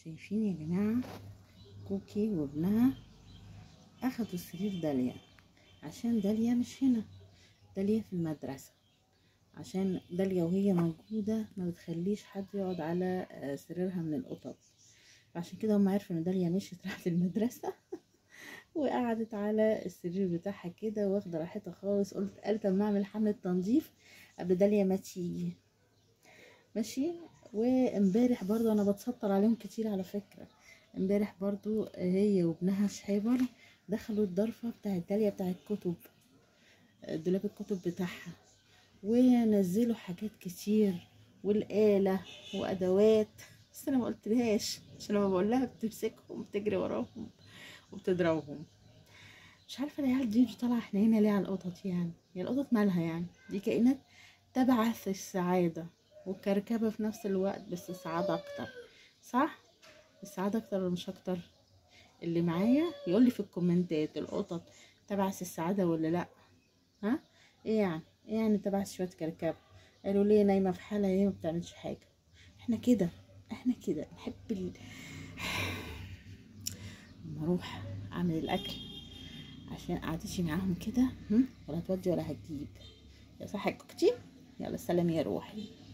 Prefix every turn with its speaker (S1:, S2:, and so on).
S1: شايفين يا جماعة؟ كوكي وابنها اخدوا سرير داليا عشان داليا مش هنا، داليا في المدرسة، عشان داليا وهي موجودة ما بتخليش حد يقعد على سريرها من القطط، عشان كده هم عرفوا ان داليا مشيت راحت المدرسة وقعدت على السرير بتاعها كده واخدة راحتها خالص. قالت اما اعمل حملة تنظيف قبل داليا ما تيجي. ماشي. وامبارح برضو انا بتسطر عليهم كتير على فكرة. امبارح برضو هي وابنها شحيبر دخلوا الضرفة بتاعت داليا بتاعت كتب، دولاب الكتب بتاعها، ونزلوا حاجات كتير والآلة وأدوات، بس أنا ما قلتلهاش عشان لما بقولها بتمسكهم بتجري وراهم وبتضربهم. مش عارفة العيال دي مش طالعة حنينة ليه على القطط يعني؟ هي القطط مالها يعني؟ دي كائنات تبعث السعادة والكركبة في نفس الوقت، بس السعادة أكتر، صح؟ السعادة أكتر ولا مش أكتر؟ اللي معايا يقولي في الكومنتات القطط تبعث السعادة ولا لأ؟ ها؟ ايه يعني؟ ايه يعني تبعث شوية كركبة؟ قالوا ليه نايمة في حالها، هي ما بتعملش حاجة. احنا كده نحب اما اروح اعمل الاكل عشان قعدتي معاهم كده ولا تودي ولا هتجيب. يا صح يا كوكتي، يلا سلام يا روحي.